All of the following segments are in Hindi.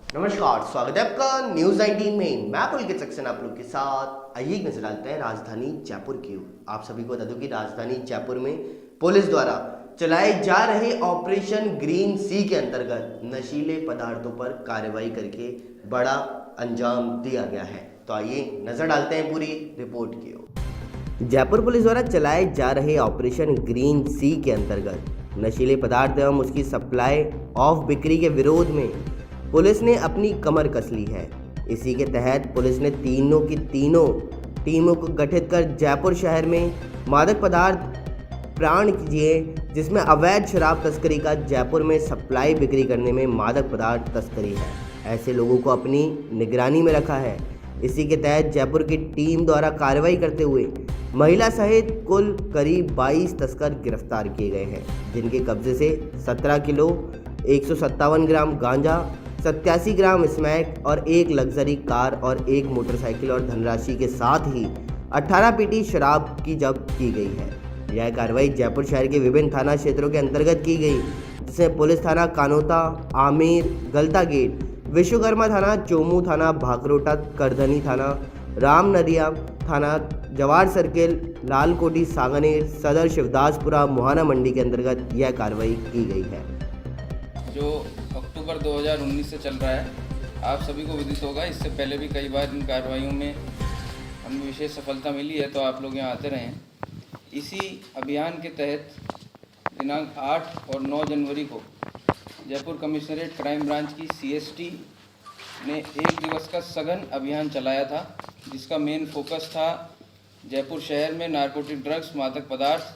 नमस्कार, स्वागत है आपका न्यूज 19 में। मैं पुलकित सक्सेना आप लोग के साथ। आइए एक नजर डालते हैं राजधानी जयपुर की ओर। आप सभी को बता दूं कि राजधानी जयपुर में पुलिस द्वारा चलाए जा रहे ऑपरेशन ग्रीन सी के अंतर्गत नशीले पदार्थों पर कार्रवाई करके बड़ा अंजाम दिया गया है। तो आइए नजर डालते हैं पूरी रिपोर्ट की ओर। जयपुर पुलिस द्वारा चलाए जा रहे ऑपरेशन ग्रीन सी के अंतर्गत नशीले पदार्थ एवं उसकी सप्लाई ऑफ बिक्री के विरोध में पुलिस ने अपनी कमर कस ली है। इसी के तहत पुलिस ने तीनों की तीनों टीमों को गठित कर जयपुर शहर में मादक पदार्थ प्राण किए, जिसमें अवैध शराब तस्करी का जयपुर में सप्लाई बिक्री करने में मादक पदार्थ तस्करी है, ऐसे लोगों को अपनी निगरानी में रखा है। इसी के तहत जयपुर की टीम द्वारा कार्रवाई करते हुए महिला सहित कुल करीब 22 तस्कर गिरफ्तार किए गए हैं, जिनके कब्जे से 17 किलो 157 ग्राम गांजा, 87 ग्राम स्मैक और एक लग्जरी कार और एक मोटरसाइकिल और धनराशि के साथ ही 18 पेटी शराब की जब्त की गई है। यह कार्रवाई जयपुर शहर के विभिन्न थाना क्षेत्रों के अंतर्गत की गई, जिसमें पुलिस थाना कानोता, आमेर, गलता गेट, विश्वकर्मा थाना, चोमू थाना, भाकरोटा, करधनी थाना, राम नदिया थाना, जवार सर्किल, लालकोटी, सांगनेर, सदर, शिवदासपुरा, मुहाना मंडी के अंतर्गत यह कार्रवाई की गई है। जो अक्टूबर 2019 से चल रहा है, आप सभी को विदित होगा। इससे पहले भी कई बार इन कार्रवाइयों में हमें विशेष सफलता मिली है, तो आप लोग यहाँ आते रहें। इसी अभियान के तहत दिनांक 8 और 9 जनवरी को जयपुर कमिश्नरेट क्राइम ब्रांच की CST ने एक दिवस का सघन अभियान चलाया था, जिसका मेन फोकस था जयपुर शहर में नारकोटिक ड्रग्स, मादक पदार्थ,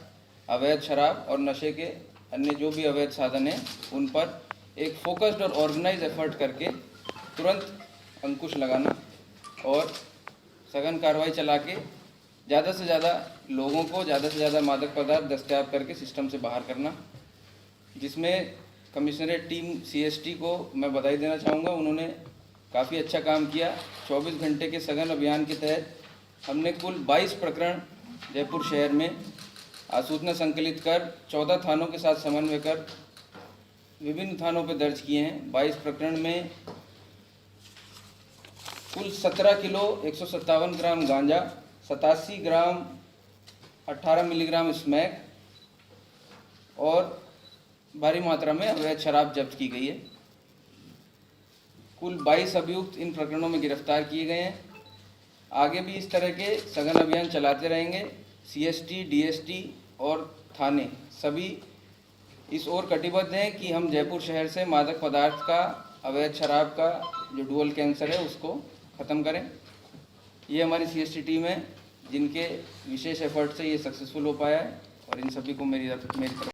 अवैध शराब और नशे के अन्य जो भी अवैध साधन हैं उन पर एक फोकस्ड और ऑर्गेनाइज एफर्ट करके तुरंत अंकुश लगाना और सघन कार्रवाई चला के ज़्यादा से ज़्यादा लोगों को ज़्यादा से ज़्यादा मादक पदार्थ दस्तयाब करके सिस्टम से बाहर करना, जिसमें कमिश्नरेट टीम CST को मैं बधाई देना चाहूँगा। उन्होंने काफ़ी अच्छा काम किया। 24 घंटे के सघन अभियान के तहत हमने कुल 22 प्रकरण जयपुर शहर में आसूचना संकलित कर 14 थानों के साथ समन्वय कर विभिन्न थानों पर दर्ज किए हैं। 22 प्रकरण में कुल 17 किलो 157 ग्राम गांजा, 87 ग्राम 18 मिलीग्राम स्मैक और भारी मात्रा में अवैध शराब जब्त की गई है। कुल 22 अभियुक्त इन प्रकरणों में गिरफ्तार किए गए हैं। आगे भी इस तरह के सघन अभियान चलाते रहेंगे। CST, DST और थाने सभी इस ओर कटिबद्ध हैं कि हम जयपुर शहर से मादक पदार्थ का, अवैध शराब का जो डुअल कैंसर है उसको ख़त्म करें। ये हमारी CST टीम है, जिनके विशेष एफर्ट से ये सक्सेसफुल हो पाया है और इन सभी को मेरी तरफ।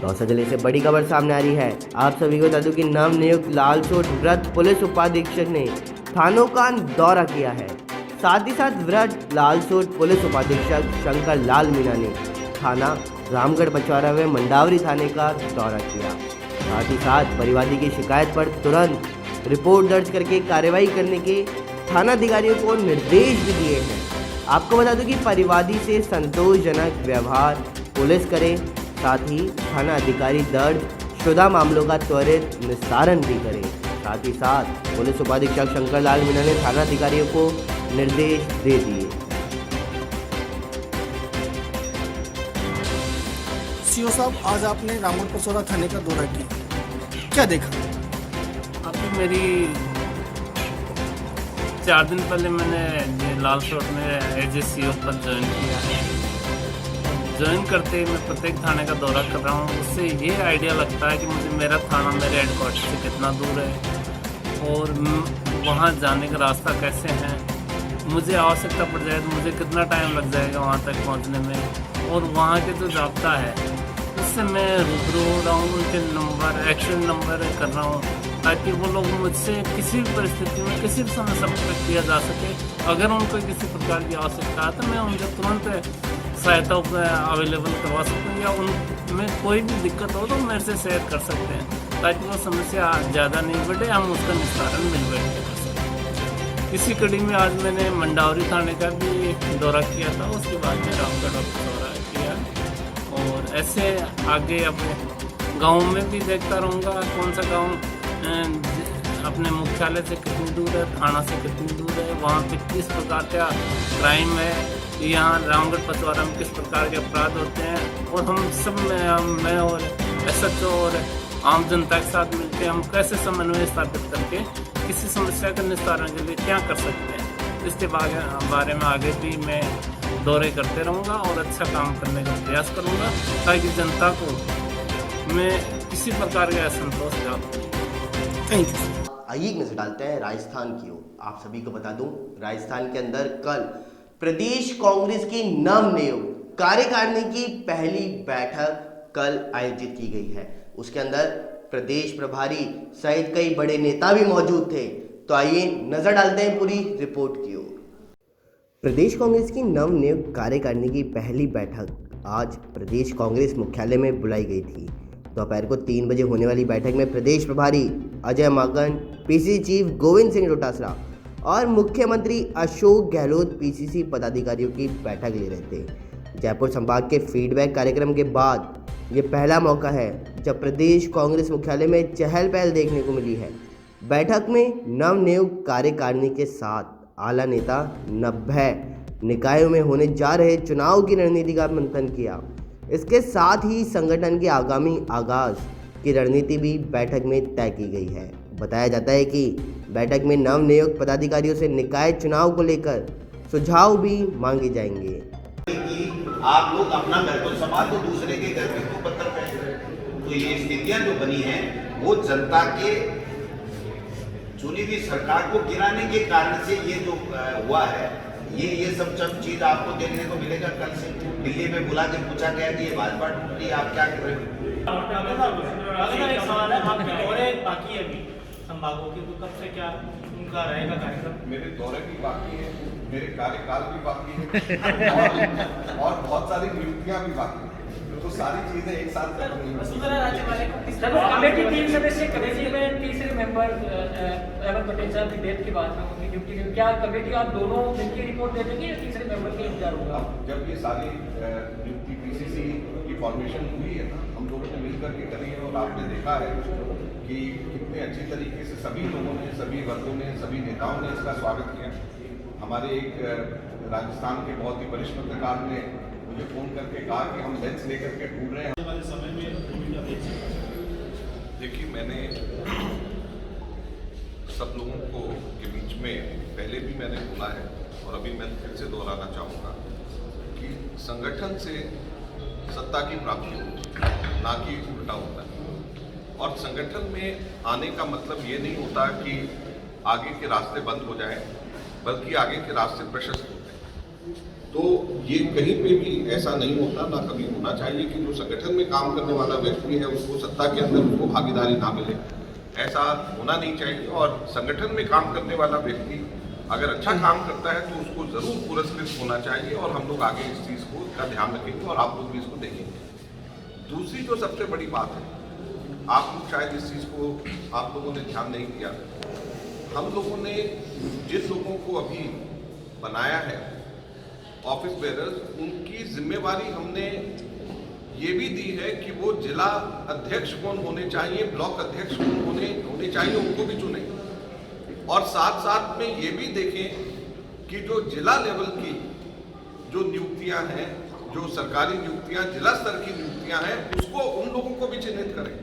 दौसा जिले से बड़ी खबर सामने आ रही है। आप सभी को बता दूं कि नवनियुक्त लालसोट वृत्त पुलिस उपाधीक्षक ने थानों का दौरा किया है। साथ ही साथ वृत्त लालसोट पुलिस उपाधीक्षक शंकर लाल मीणा ने थाना रामगढ़ पचौरा में मंडावरी थाने का दौरा किया। साथ ही साथ परिवादी की शिकायत पर तुरंत रिपोर्ट दर्ज करके कार्रवाई करने के थाना अधिकारियों को निर्देश भी दिए हैं। आपको बता दूं कि परिवादी से संतोषजनक व्यवहार पुलिस करे, साथ ही थाना अधिकारी दर्ज शुदा मामलों का त्वरित निस्तारण भी करे। साथ ही साथ पुलिस उपाधीक्षक शंकर लाल मीणा ने थाना अधिकारियों को निर्देश दे दिए। सीओ साहब, आज आपने रामगढ़ पचौरा थाने का दौरा किया, क्या देखा? अभी मेरी 4 दिन पहले मैंने लालसोट में एज ए CO पर ज्वाइन किया है। ज्वाइन करते ही मैं प्रत्येक थाने का दौरा कर रहा हूँ। उससे ये आइडिया लगता है कि मुझे मेरा थाना मेरे हेडक्वार्टर से कितना दूर है और वहाँ जाने का रास्ता कैसे है, मुझे आवश्यकता पड़ जाए तो मुझे कितना टाइम लग जाएगा वहाँ तक पहुँचने में, और वहाँ के जो जाब्ता है उससे मैं रूबरू हो रहा हूँ, उनके नंबर, एक्शन नंबर कर रहा हूँ, ताकि वो लोग मुझसे किसी भी परिस्थिति में किसी भी समय संपर्क किया जा सके। अगर उनको किसी प्रकार की आवश्यकता है तो मैं उनके तुरंत सहायता अवेलेबल करवा सकूँ, या उनमें कोई भी दिक्कत हो तो मेरे से शेयर कर सकते हैं, ताकि वो समस्या ज़्यादा नहीं बढ़े, हम उसका निस्तारण मिल बैठ के कर सकते। इसी कड़ी में आज मैंने मंडावरी थाने का भी दौरा किया था, उसके बाद में रामगढ़ दौरा किया, और ऐसे आगे अपने गाँव में भी देखता रहूँगा कौन सा गाँव अपने मुख्यालय से कितनी दूर है, थाना से कितनी दूर है, वहाँ पे किस प्रकार का क्राइम है, यहाँ रामगढ़ पचवाड़ा में किस प्रकार के अपराध होते हैं, और हम सब में मैं और SHO और आम जनता के साथ मिलकर हम कैसे समन्वय स्थापित करके किसी समस्या के निस्तारण के लिए क्या कर सकते हैं, इसके बारे में आगे भी मैं दौरे करते रहूँगा और अच्छा काम करने का प्रयास करूँगा ताकि जनता को मैं किसी प्रकार का असंतोष ना हो। Thank you. आइए एक नजर डालते हैं राजस्थान की ओर। आप सभी को बता दूं, राजस्थान के अंदर कल प्रदेश कांग्रेस की नवनियुक्त कार्यकारिणी की पहली बैठक कल आयोजित की गई है। उसके अंदर प्रदेश प्रभारी सहित कई बड़े नेता भी मौजूद थे। तो आइए नजर डालते हैं पूरी रिपोर्ट की ओर। प्रदेश कांग्रेस की नवनियुक्त कार्यकारिणी की पहली बैठक आज प्रदेश कांग्रेस मुख्यालय में बुलाई गई थी। दोपहर को 3 बजे होने वाली बैठक में प्रदेश प्रभारी अजय माकन, PCC चीफ गोविंद सिंह डोटासरा और मुख्यमंत्री अशोक गहलोत PCC पदाधिकारियों की बैठक ले रहे थे। जयपुर संभाग के फीडबैक कार्यक्रम के बाद ये पहला मौका है जब प्रदेश कांग्रेस मुख्यालय में चहल पहल देखने को मिली है। बैठक में नवनियुक्त कार्यकारिणी के साथ आला नेता 90 निकायों में होने जा रहे चुनाव की रणनीति का मंथन किया। इसके साथ ही संगठन के आगामी आगाज की रणनीति भी बैठक में तय की गई है। बताया जाता है कि बैठक में नवनियुक्त पदाधिकारियों से निकाय चुनाव को लेकर सुझाव भी मांगे जाएंगे। कि आप लोग अपना घर तो संभाल तो दूसरे के घर में तो पत्थर फेंक। तो ये स्थितियां जो बनी हैं वो जनता के चुनी हुई सरकार को गिराने के कारण से ये जो हुआ है, ये सब चीज आपको देखने को मिलेगा। कल से दिल्ली में बुला के पूछा गया कि ये भाजपा टूट रही है, आप क्या कर रहे हो? एक सवाल है, आपके दौरे बाकी है अभी संभागों के, तो कब से क्या उनका रहेगा कार्यक्रम? मेरे दौरे भी बाकी है, मेरे कार्यकाल भी बाकी है और बहुत सारी नियुक्तियां भी बाकी है, तो सारी चीजें एक साथ करनी है। वसुंधरा राज्य वाले कमेटी 3 सदस्य कमेटी में तीसरे मेंबर अहमद पटेल साहब की डेथ के बाद में उनकी ड्यूटी में क्या कमेटी आप दोनों मिलकर रिपोर्ट दे देंगे या तीसरे मेंबर का इंतजार होगा? जब ये सारी नियुक्ति PCC की फॉर्मेशन हुई है ना, हम लोगों ने मिल करके करी है और आपने देखा है कि कितने अच्छी तरीके से सभी लोगों ने, सभी वर्गों ने, सभी नेताओं ने इसका स्वागत किया। हमारे एक राजस्थान के बहुत ही वरिष्ठ पत्रकार ने मुझे फोन करके कहा कि हम बेंच लेकर के ढूंढ रहे हैं। देखिए, मैंने सब लोगों को के बीच में पहले भी मैंने बोला है और अभी मैं फिर से दोहराना चाहूँगा कि संगठन से सत्ता की प्राप्ति होती है, ना कि उल्टा होता है। और संगठन में आने का मतलब ये नहीं होता कि आगे के रास्ते बंद हो जाएं, बल्कि आगे के रास्ते प्रशस्त होते हैं। तो ये कहीं पे भी ऐसा नहीं होता, ना कभी होना चाहिए कि जो संगठन में काम करने वाला व्यक्ति है उसको सत्ता के अंदर उसको भागीदारी ना मिले, ऐसा होना नहीं चाहिए। और संगठन में काम करने वाला व्यक्ति अगर अच्छा काम करता है तो उसको जरूर पुरस्कृत होना चाहिए और हम लोग आगे इस चीज़ को का ध्यान रखेंगे और आप लोग भी इसको देखेंगे। दूसरी जो सबसे बड़ी बात है, आप लोग शायद इस चीज़ को आप लोगों ने ध्यान नहीं दिया, हम लोगों ने जिन लोगों को अभी बनाया है ऑफिस बेरर्स, उनकी जिम्मेवारी हमने ये भी दी है कि वो जिला अध्यक्ष कौन होने चाहिए, ब्लॉक अध्यक्ष कौन होने चाहिए, उनको भी चुने। और साथ साथ में ये भी देखें कि जो जिला लेवल की जो नियुक्तियां हैं, जो सरकारी नियुक्तियां, जिला स्तर की नियुक्तियां हैं, उसको उन लोगों को भी चिन्हित करें।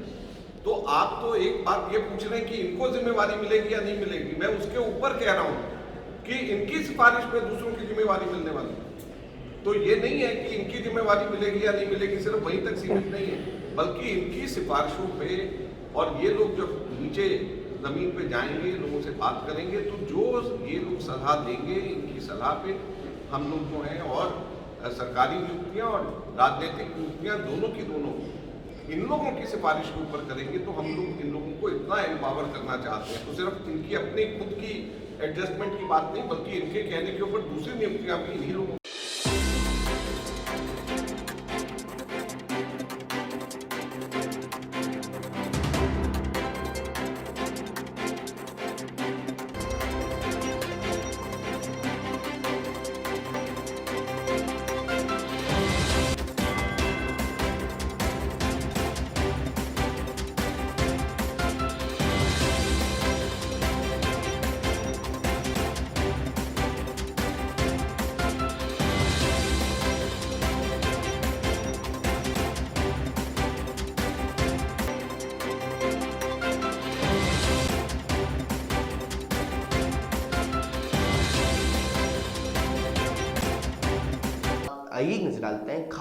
तो आप तो एक बात ये पूछ रहे हैं कि इनको जिम्मेवारी मिलेगी या नहीं मिलेगी, मैं उसके ऊपर कह रहा हूं कि इनकी सिफारिश पे दूसरों की जिम्मेवारी मिलने वाली है। तो ये नहीं है कि इनकी जिम्मेवारी मिलेगी या नहीं मिलेगी, सिर्फ वहीं तक सीमित नहीं है, बल्कि इनकी सिफारिशों पे, और ये लोग जब नीचे जमीन पे जाएंगे, लोगों से बात करेंगे, तो जो ये लोग सलाह देंगे, इनकी सलाह पे हम लोग जो हैं, और सरकारी नियुक्तियां और राजनीतिक नियुक्तियां दोनों की दोनों इन लोगों की सिफारिश के ऊपर करेंगे। तो हम लोग इन लोगों को इतना एम्पावर करना चाहते हैं, तो सिर्फ इनकी अपनी खुद की एडजस्टमेंट की बात नहीं, बल्कि इनके कहने के ऊपर दूसरी नियुक्तियां भी इन्हीं लोगों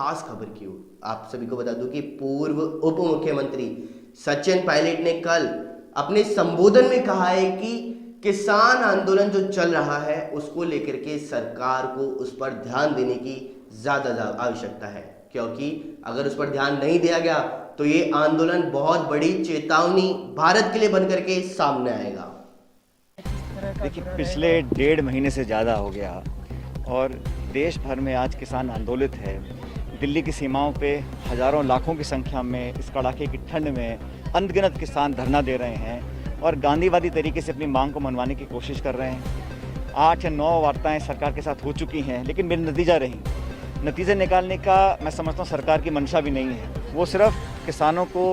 खास खबर की ओर। आप सभी को बता दूं कि पूर्व उप मुख्यमंत्री सचिन पायलट ने कल अपने संबोधन में कहा है कि किसान आंदोलन जो चल रहा है उसको लेकर के सरकार को उस पर ध्यान देने की ज्यादा आवश्यकता है, क्योंकि अगर उस पर ध्यान नहीं दिया गया तो ये आंदोलन बहुत बड़ी चेतावनी भारत के लिए बनकर के सामने आएगा। देखिए, पिछले 1.5 महीने से ज़्यादा हो गया और देश भर में आज किसान आंदोलित है। दिल्ली की सीमाओं पे हज़ारों लाखों की संख्या में इस कड़ाके की ठंड में अनगिनत किसान धरना दे रहे हैं और गांधीवादी तरीके से अपनी मांग को मनवाने की कोशिश कर रहे हैं। 8 या 9 वार्ताएं सरकार के साथ हो चुकी हैं, लेकिन बिन नतीजा रही। नतीजे निकालने का मैं समझता हूँ सरकार की मंशा भी नहीं है, वो सिर्फ किसानों को,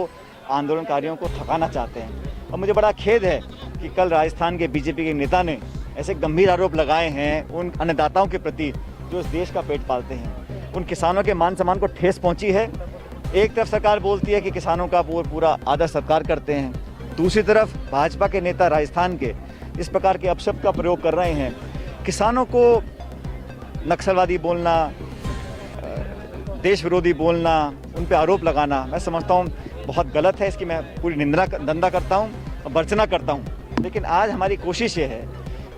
आंदोलनकारियों को थकाना चाहते हैं। और मुझे बड़ा खेद है कि कल राजस्थान के बीजेपी के नेता ने ऐसे गंभीर आरोप लगाए हैं उन अन्नदाताओं के प्रति जो इस देश का पेट पालते हैं। उन किसानों के मान सम्मान को ठेस पहुंची है। एक तरफ सरकार बोलती है कि किसानों का पूरा आदर सत्कार करते हैं, दूसरी तरफ भाजपा के नेता राजस्थान के इस प्रकार के अपशब्द का प्रयोग कर रहे हैं। किसानों को नक्सलवादी बोलना, देश विरोधी बोलना, उन पे आरोप लगाना मैं समझता हूँ बहुत गलत है। इसकी मैं पूरी निंदा करता हूँ और भर्त्सना करता हूँ। लेकिन आज हमारी कोशिश ये है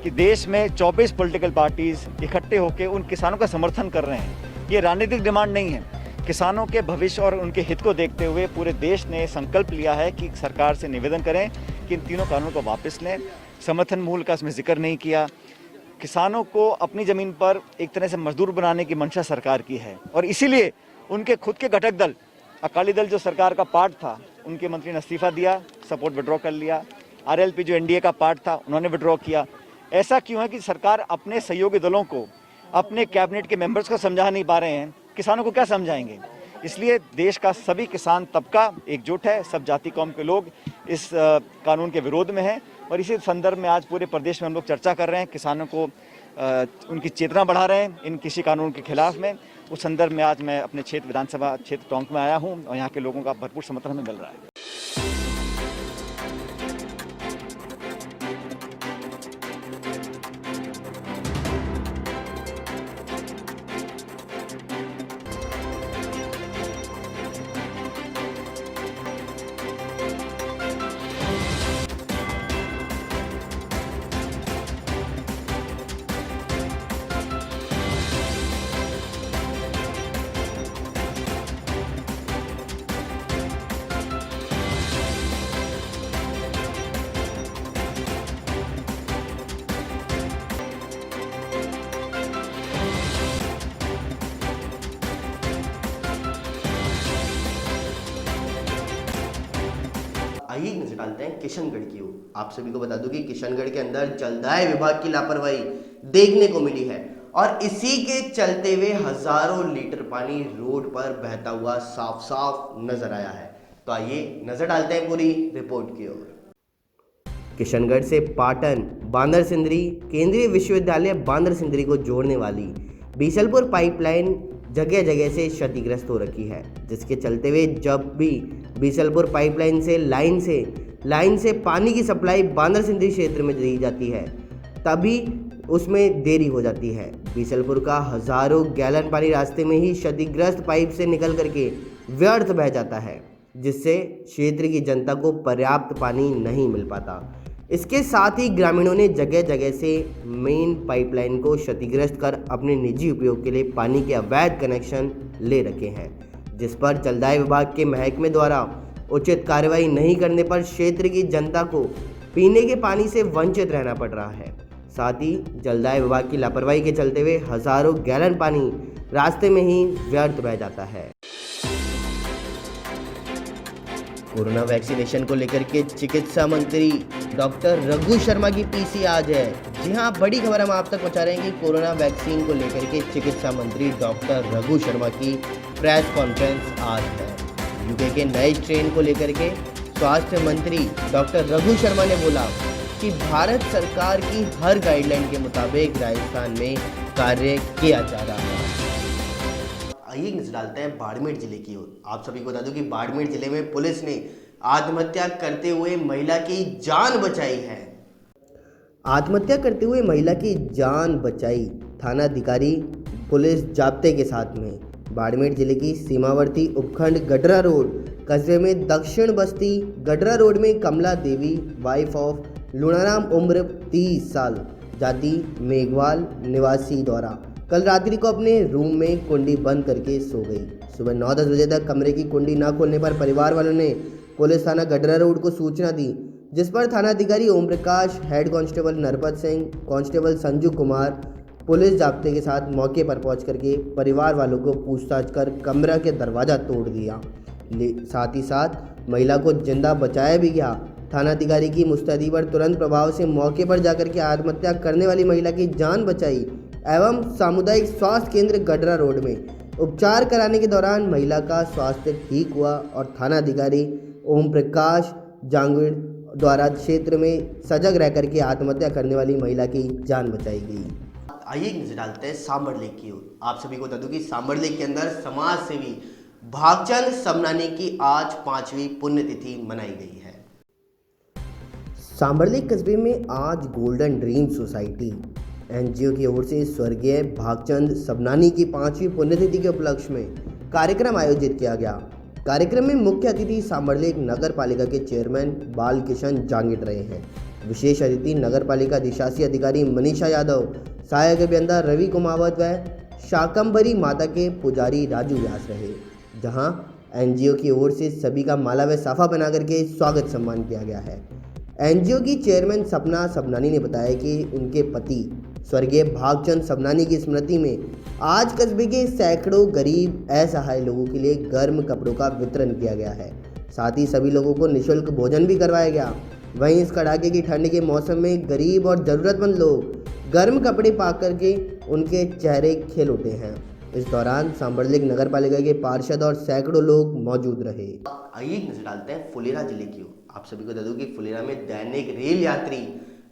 कि देश में 24 पॉलिटिकल पार्टीज इकट्ठे होकर उन किसानों का समर्थन कर रहे हैं। ये राजनीतिक डिमांड नहीं है। किसानों के भविष्य और उनके हित को देखते हुए पूरे देश ने संकल्प लिया है कि सरकार से निवेदन करें कि इन तीनों कानूनों को वापस लें। समर्थन मूल्य का इसमें जिक्र नहीं किया। किसानों को अपनी ज़मीन पर एक तरह से मजदूर बनाने की मंशा सरकार की है और इसीलिए उनके खुद के घटक दल अकाली दल जो सरकार का पार्ट था, उनके मंत्री ने इस्तीफा दिया, सपोर्ट विड्रॉ कर लिया। आरएलपी जो एनडीए का पार्ट था, उन्होंने विड्रॉ किया। ऐसा क्यों है कि सरकार अपने सहयोगी दलों को, अपने कैबिनेट के मेंबर्स को समझा नहीं पा रहे हैं, किसानों को क्या समझाएंगे। इसलिए देश का सभी किसान तबका एकजुट है, सब जाति कौम के लोग इस कानून के विरोध में हैं और इसी संदर्भ में आज पूरे प्रदेश में हम लोग चर्चा कर रहे हैं, किसानों को उनकी चेतना बढ़ा रहे हैं इन किसी कानून के खिलाफ में। उस संदर्भ में आज मैं अपने क्षेत्र विधानसभा क्षेत्र टोंक में आया हूं और यहाँ के लोगों का भरपूर समर्थन हमें मिल रहा है। आइए नजर डालते हैं किशनगढ़ की ओर। आप सभी को बता दूं कि किशनगढ़ के अंदर जलदाय विभाग की लापरवाही देखने को मिली है और इसी के चलते हुए हजारों लीटर पानी रोड पर बहता हुआ साफ साफ नजर आया है। तो आइए नजर डालते हैं पूरी रिपोर्ट की ओर। किशनगढ़ से पाटन बांदर सिंदरी केंद्रीय विश्वविद्यालय बांदर सिंदरी को जोड़ने वाली बीसलपुर पाइपलाइन जगह जगह से क्षतिग्रस्त हो रखी है, जिसके चलते हुए जब भी बीसलपुर पाइपलाइन से लाइन से पानी की सप्लाई बांदर सिंदरी क्षेत्र में दी जाती है, तभी उसमें देरी हो जाती है। बीसलपुर का हजारों गैलन पानी रास्ते में ही क्षतिग्रस्त पाइप से निकल करके व्यर्थ बह जाता है, जिससे क्षेत्र की जनता को पर्याप्त पानी नहीं मिल पाता। इसके साथ ही ग्रामीणों ने जगह जगह से मेन पाइपलाइन को क्षतिग्रस्त कर अपने निजी उपयोग के लिए पानी के अवैध कनेक्शन ले रखे हैं, जिस पर जलदाय विभाग के महकमे द्वारा उचित कार्रवाई नहीं करने पर क्षेत्र की जनता को पीने के पानी से वंचित रहना पड़ रहा है। साथ ही जलदाय विभाग की लापरवाही के चलते हुए हजारों गैलन पानी रास्ते में ही व्यर्थ बह जाता है। कोरोना वैक्सीनेशन को लेकर के चिकित्सा मंत्री डॉक्टर रघु शर्मा की पीसी आज है। जी हां, बड़ी खबर हम आप तक पहुंचा रहे हैं कि कोरोना वैक्सीन को लेकर के चिकित्सा मंत्री डॉक्टर रघु शर्मा की प्रेस कॉन्फ्रेंस आज है। यूके के नए स्ट्रेन को लेकर के स्वास्थ्य मंत्री डॉक्टर रघु शर्मा ने बोला कि भारत सरकार की हर गाइडलाइन के मुताबिक राजस्थान में कार्य किया जा रहा है। आइए नजर डालते हैं बाड़मेर जिले की ओर। आप सभी को बता दूं कि बाड़मेर जिले में पुलिस ने आत्महत्या करते हुए महिला की जान बचाई है। आत्महत्या करते हुए महिला की जान बचाई थाना अधिकारी पुलिस जाब्ते के साथ में बाड़मेर जिले की सीमावर्ती उपखंड गडरा रोड कस्बे में दक्षिण बस्ती गडरा रोड में कमला देवी वाइफ ऑफ लुणाराम उम्र 30 साल जाति मेघवाल निवासी द्वारा कल रात्रि को अपने रूम में कुंडी बंद करके सो गई। सुबह 9-10 बजे तक कमरे की कुंडी न खोलने पर परिवार वालों ने पुलिस थाना गडरा रोड को सूचना दी, जिस पर थानाधिकारी Om Prakash, head constable Narpat Singh, constable Sanju Kumar police जाब्ते के साथ मौके पर पहुंच करके परिवार वालों को पूछताछ कर कमरा के दरवाज़ा तोड़ दिया। साथ ही साथ महिला को जिंदा बचाया भी गया। थानाधिकारी की मुस्तैदी पर तुरंत प्रभाव से मौके पर जाकर के आत्महत्या करने वाली महिला की जान बचाई एवं सामुदायिक स्वास्थ्य केंद्र गडरा रोड में उपचार कराने के दौरान महिला का स्वास्थ्य ठीक हुआ और थानाधिकारी ओम प्रकाश जांगीर द्वारा क्षेत्र में सजग रह करके आत्महत्या करने वाली महिला की जान बचाई गई। आइए एक नजर डालते हैं सांबर लेक की ओर। आप सभी को बता दूं कि सांबर लेक के अंदर समाज सेवी भागचंद सबनानी की आज 5वीं पुण्यतिथि मनाई गई है। सांबर लेक कस्बे में आज गोल्डन ड्रीम सोसाइटी एनजीओ की ओर से स्वर्गीय भागचंद सबनानी की 5वीं पुण्यतिथि के उपलक्ष्य में कार्यक्रम आयोजित किया गया। कार्यक्रम में मुख्य अतिथि सांबर लेक नगर पालिका के चेयरमैन बाल किशन जांगीर रहे हैं। विशेष अतिथि नगर पालिका अधिशासी अधिकारी मनीषा यादव, सहायक अभियंता रवि कुमावत व शाकंभरी माता के पुजारी राजू व्यास रहे। जहां एनजीओ की ओर से सभी का माला व साफा बना करके स्वागत सम्मान किया गया है। एनजीओ की चेयरमैन सपना सबनानी ने बताया कि उनके पति स्वर्गीय भागचंद सबनानी की स्मृति में आज कस्बे के सैकड़ों गरीब असहाय लोगों के लिए गर्म कपड़ों का वितरण किया गया है। साथ ही सभी लोगों को निःशुल्क भोजन भी करवाया गया। वहीं इस कड़ाके की ठंड के मौसम में गरीब और ज़रूरतमंद लोग गर्म कपड़े पा करके उनके चेहरे खिल उठे हैं। इस दौरान सांबर लेक नगर पालिका के पार्षद और सैकड़ों लोग मौजूद रहे। आइए एक नजर डालते हैं फुलेरा जिले की ओर। आप सभी को बता दूं कि फुलेरा में दैनिक रेल यात्री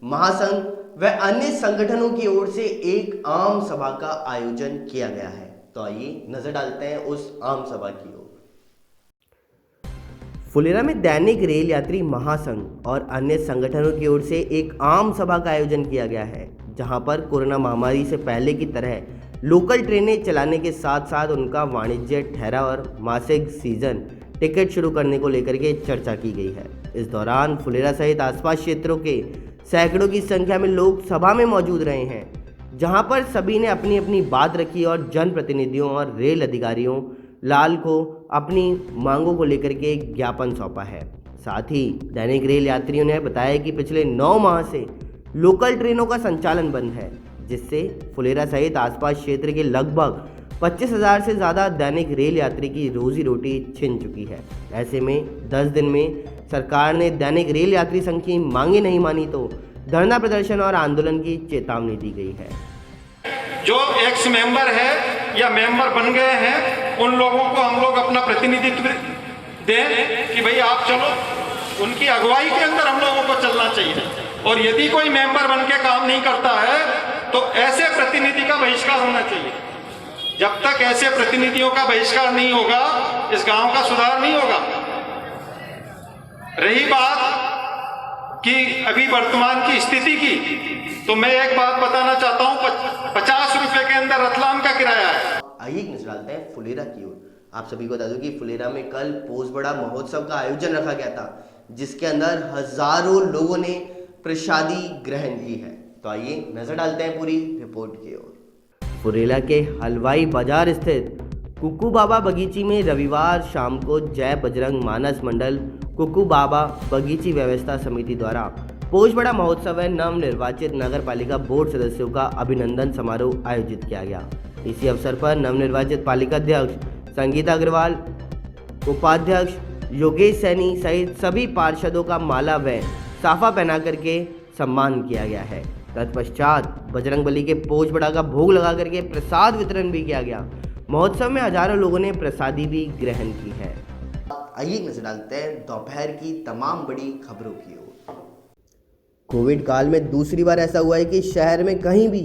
महासंघ व अन्य संगठनों की ओर से एक आम सभा का आयोजन किया गया है। तो आइए नजर डालते हैं उस आम सभा की ओर। फुलेरा में दैनिक रेल यात्री महासंघ और अन्य संगठनों की ओर से एक आम सभा का आयोजन किया गया है, जहां पर कोरोना महामारी से पहले की तरह लोकल ट्रेनें चलाने के साथ साथ उनका वाणिज्य ठहरा और मासिक सीजन टिकट शुरू करने को लेकर के चर्चा की गई है। इस दौरान फुलेरा सहित आसपास क्षेत्रों के सैकड़ों की संख्या में लोग सभा में मौजूद रहे हैं, जहां पर सभी ने अपनी अपनी बात रखी और जनप्रतिनिधियों और रेल अधिकारियों लाल को अपनी मांगों को लेकर के ज्ञापन सौंपा है। साथ ही दैनिक रेल यात्रियों ने बताया कि पिछले 9 माह से लोकल ट्रेनों का संचालन बंद है, जिससे फुलेरा सहित आसपास क्षेत्र के लगभग 25,000 से ज़्यादा दैनिक रेल यात्री की रोजी रोटी छिन चुकी है। ऐसे में 10 दिन में सरकार ने दैनिक रेल यात्री संघ की मांगे नहीं मानी तो धरना प्रदर्शन और आंदोलन की चेतावनी दी गई है। जो एक्स मेंबर है या मेंबर बन गए हैं, उन लोगों को हम लोग अपना प्रतिनिधित्व दें कि भाई आप चलो, उनकी अगुवाई के अंदर हम लोगों को चलना चाहिए। और यदि कोई मेंबर बन के काम नहीं करता है तो ऐसे प्रतिनिधि का बहिष्कार होना चाहिए। जब तक ऐसे प्रतिनिधियों का बहिष्कार नहीं होगा, इस गांव का सुधार नहीं होगा। रही बात कि अभी वर्तमान की स्थिति की, तो मैं एक बात बताना चाहता हूं, 50 रुपए के अंदर रतलाम का किराया है। आइए नजर डालते हैं फुलेरा की ओर। आप सभी को बता दूं कि फुलेरा में कल पोसबड़ा महोत्सव का आयोजन रखा गया था, जिसके अंदर हजारों लोगों ने प्रसादी ग्रहण की है। तो आइए नजर डालते हैं पूरी रिपोर्ट की ओर। फुलेरा के हलवाई बाजार स्थित कुकू बाबा बगीची में रविवार शाम को जय बजरंग मानस मंडल कुकू बाबा बगीची व्यवस्था समिति द्वारा पोसबड़ा महोत्सव व नवनिर्वाचित नगर पालिका बोर्ड सदस्यों का अभिनंदन समारोह आयोजित किया गया। इसी अवसर पर नवनिर्वाचित पालिका अध्यक्ष संगीता अग्रवाल, उपाध्यक्ष योगेश सैनी सहित सभी पार्षदों का माला व साफा पहना करके सम्मान किया गया है। तत्पश्चात बजरंगबली के पोसबड़ा का भोग लगा करके प्रसाद वितरण भी किया गया। महोत्सव में हजारों लोगों ने प्रसादी भी ग्रहण की है। आइए नजर डालते हैं दोपहर की तमाम बड़ी खबरों की ओर। कोविड काल में दूसरी बार ऐसा हुआ है कि शहर में कहीं भी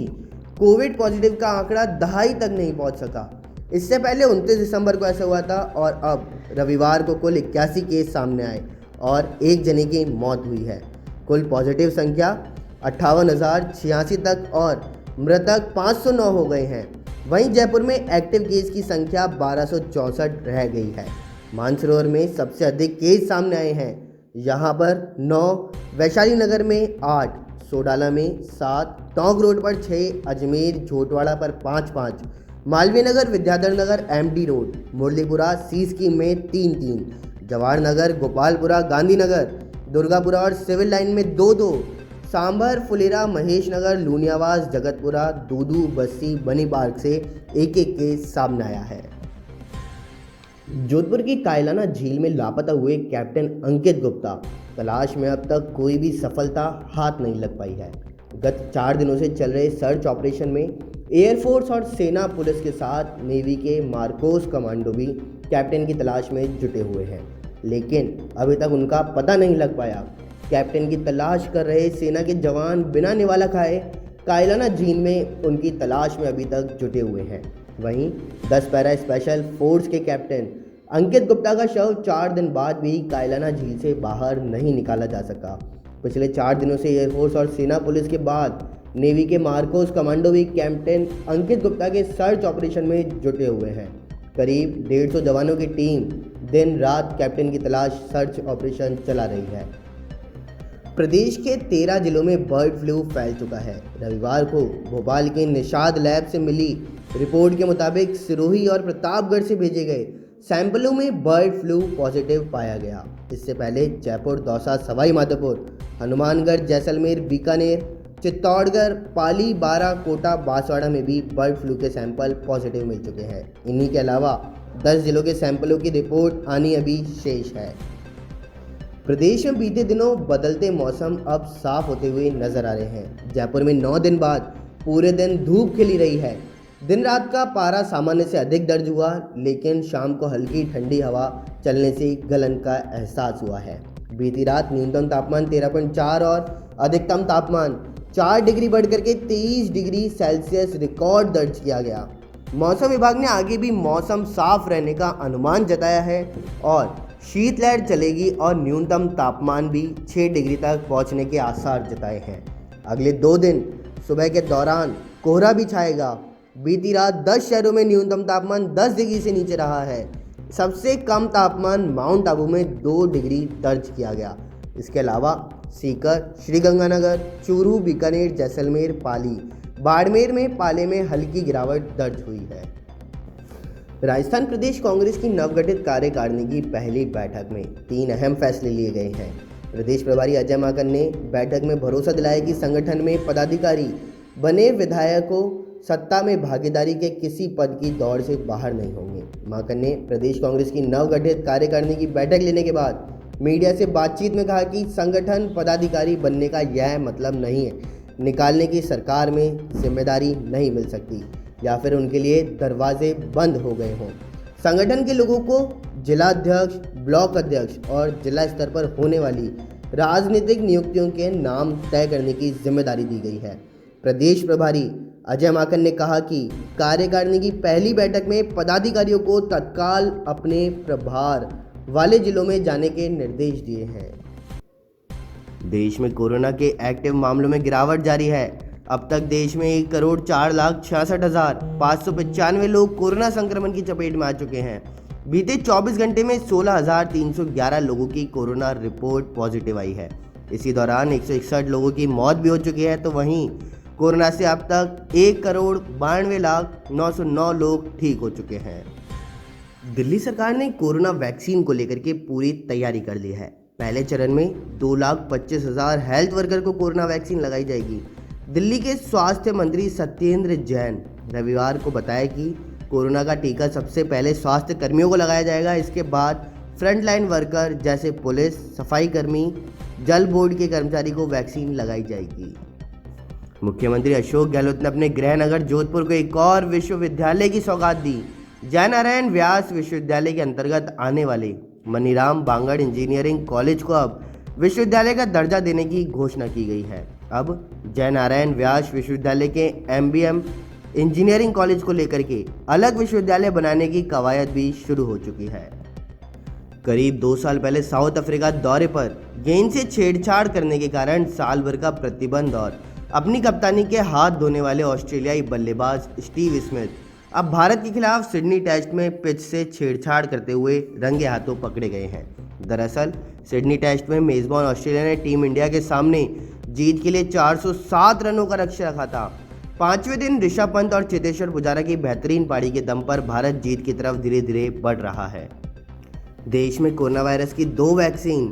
कोविड पॉजिटिव का आंकड़ा 2.5 तक नहीं पहुंच सका। इससे पहले 29 दिसंबर को ऐसा हुआ था और अब रविवार को कुल 81 केस सामने आए और एक जने की मौत हुई है। कुल पॉजिटिव संख्या 58,086 तक और मृतक 509 हो गए हैं। वहीं जयपुर में एक्टिव केस की संख्या 1264 रह गई है। मानसरोवर में सबसे अधिक केस सामने आए हैं, यहां पर 9, वैशाली नगर में 8, सोडाला में 7, टोंक रोड पर 6, अजमेर झोटवाड़ा पर 5, मालवीय नगर, विद्याधर नगर, एमडी रोड, मुरलीपुरा, सीसकी में 3, जवाहर नगर, गोपालपुरा, गांधीनगर, दुर्गापुरा और सिविल लाइन में 2, सांभर, फुलेरा, महेश नगर, लूनियावास, जगतपुरा, दूदू, बस्सी, बनी पार्क से एक केस सामने आया है। जोधपुर की कायलाना झील में लापता हुए कैप्टन अंकित गुप्ता तलाश में अब तक कोई भी सफलता हाथ नहीं लग पाई है। गत 4 दिनों से चल रहे सर्च ऑपरेशन में एयरफोर्स और सेना पुलिस के साथ नेवी के मार्कोस कमांडो भी कैप्टन की तलाश में जुटे हुए हैं, लेकिन अभी तक उनका पता नहीं लग पाया। कैप्टन की तलाश कर रहे सेना के जवान बिना निवाला खाए कायलाना झील में उनकी तलाश में अभी तक जुटे हुए हैं। वहीं 10 पैरा स्पेशल फोर्स के कैप्टन अंकित गुप्ता का शव 4 दिन बाद भी कायलाना झील से बाहर नहीं निकाला जा सका। पिछले 4 दिनों से एयरफोर्स और सेना पुलिस के बाद नेवी के मार्कोस कमांडो भी कैप्टन अंकित गुप्ता के सर्च ऑपरेशन में जुटे हुए हैं। करीब 150 जवानों की टीम दिन रात कैप्टन की तलाश सर्च ऑपरेशन चला रही है। प्रदेश के 13 जिलों में बर्ड फ्लू फैल चुका है। रविवार को भोपाल के निषाद लैब से मिली रिपोर्ट के मुताबिक सिरोही और प्रतापगढ़ से भेजे गए सैंपलों में बर्ड फ्लू पॉजिटिव पाया गया। इससे पहले जयपुर, दौसा, सवाई माधोपुर, हनुमानगढ़, जैसलमेर, बीकानेर, चित्तौड़गढ़, पाली, बारा, कोटा, बांसवाड़ा में भी बर्ड फ्लू के सैंपल पॉजिटिव मिल चुके हैं। इन्हीं के अलावा 10 जिलों के सैंपलों की रिपोर्ट आनी अभी शेष है। प्रदेश में बीते दिनों बदलते मौसम अब साफ होते हुए नजर आ रहे हैं। जयपुर में 9 दिन बाद पूरे दिन धूप खिली रही है। दिन रात का पारा सामान्य से अधिक दर्ज हुआ, लेकिन शाम को हल्की ठंडी हवा चलने से गलन का एहसास हुआ है। बीती रात न्यूनतम तापमान 13.4 और अधिकतम तापमान 4 डिग्री बढ़कर के 23 डिग्री सेल्सियस रिकॉर्ड दर्ज किया गया। मौसम विभाग ने आगे भी मौसम साफ रहने का अनुमान जताया है और शीतलहर चलेगी और न्यूनतम तापमान भी 6 डिग्री तक पहुंचने के आसार जताए हैं। अगले 2 दिन सुबह के दौरान कोहरा भी छाएगा। बीती रात 10 शहरों में न्यूनतम तापमान 10 डिग्री से नीचे रहा है। सबसे कम तापमान माउंट आबू में 2 डिग्री दर्ज किया गया। इसके अलावा सीकर, श्रीगंगानगर, चूरू, बीकानेर, जैसलमेर, पाली, बाड़मेर में पाले में हल्की गिरावट दर्ज हुई है। राजस्थान प्रदेश कांग्रेस की नवगठित कार्यकारिणी की पहली बैठक में 3 अहम फैसले लिए गए हैं। प्रदेश प्रभारी अजय माकन ने बैठक में भरोसा दिलाया कि संगठन में पदाधिकारी बने विधायकों सत्ता में भागीदारी के किसी पद की दौड़ से बाहर नहीं होंगे। माकन ने प्रदेश कांग्रेस की नवगठित कार्यकारिणी की बैठक लेने के बाद मीडिया से बातचीत में कहा कि संगठन पदाधिकारी बनने का यह मतलब नहीं है निकालने की सरकार में जिम्मेदारी नहीं मिल सकती या फिर उनके लिए दरवाजे बंद हो गए हों। संगठन के लोगों को जिलाध्यक्ष, ब्लॉक अध्यक्ष और जिला स्तर पर होने वाली राजनीतिक नियुक्तियों के नाम तय करने की जिम्मेदारी दी गई है। प्रदेश प्रभारी अजय माकन ने कहा कि कार्यकारिणी की पहली बैठक में पदाधिकारियों को तत्काल अपने प्रभार वाले जिलों में जाने के निर्देश दिए हैं। देश में कोरोना के एक्टिव मामलों में गिरावट जारी है। अब तक देश में 1,04,66,595 लोग कोरोना संक्रमण की चपेट में आ चुके हैं। बीते 24 घंटे में 16,311 लोगों की कोरोना रिपोर्ट पॉजिटिव आई है। इसी दौरान 161 लोगों की मौत भी हो चुकी है। तो वहीं कोरोना से अब तक 1,92,09,009 लोग ठीक हो चुके हैं। दिल्ली सरकार ने कोरोना वैक्सीन को लेकर के पूरी तैयारी कर ली है। पहले चरण में 2,25,000 हेल्थ वर्कर को कोरोना वैक्सीन लगाई जाएगी। दिल्ली के स्वास्थ्य मंत्री सत्येंद्र जैन रविवार को बताया कि कोरोना का टीका सबसे पहले स्वास्थ्य कर्मियों को लगाया जाएगा। इसके बाद फ्रंटलाइन वर्कर जैसे पुलिस, सफाई कर्मी, जल बोर्ड के कर्मचारी को वैक्सीन लगाई जाएगी। मुख्यमंत्री अशोक गहलोत ने अपने गृह नगर जोधपुर को एक और विश्वविद्यालय की सौगात दी। जयनारायण व्यास विश्वविद्यालय के अंतर्गत आने वाले मनीराम बांगड़ इंजीनियरिंग कॉलेज को अब विश्वविद्यालय का दर्जा देने की घोषणा की गई है। अब जयनारायण व्यास विश्वविद्यालय के MBM इंजीनियरिंग कॉलेज को लेकर के अलग विश्वविद्यालय बनाने की कवायद भी शुरू हो चुकी है। करीब 2 साल पहले साउथ अफ्रीका दौरे पर गेंद से छेड़छाड़ करने के कारण साल भर का प्रतिबंध और अपनी कप्तानी के हाथ धोने वाले ऑस्ट्रेलियाई बल्लेबाज स्टीव स्मिथ अब भारत के खिलाफ सिडनी टेस्ट में पिच से छेड़छाड़ करते हुए रंगे हाथों पकड़े गए हैं। दरअसल सिडनी टेस्ट में मेजबान ऑस्ट्रेलिया ने टीम इंडिया के सामने जीत के लिए 407 रनों का लक्ष्य रखा था। 5वें दिन ऋषभ पंत और चेतेश्वर पुजारा की बेहतरीन पारी के दम पर भारत जीत की तरफ धीरे धीरे बढ़ रहा है। देश में कोरोना वायरस की 2 वैक्सीन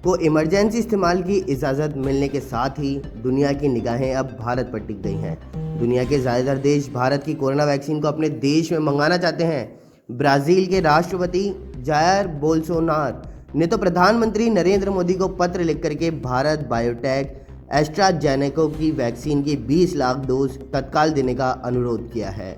को इमरजेंसी इस्तेमाल की इजाज़त मिलने के साथ ही दुनिया की निगाहें अब भारत पर टिक गई हैं। दुनिया के ज़्यादातर देश भारत की कोरोना वैक्सीन को अपने देश में मंगाना चाहते हैं। ब्राज़ील के राष्ट्रपति जायर बोल्सोनार ने तो प्रधानमंत्री नरेंद्र मोदी को पत्र लिख करके भारत बायोटेक एस्ट्राजेनेका की वैक्सीन की 20 लाख डोज तत्काल देने का अनुरोध किया है।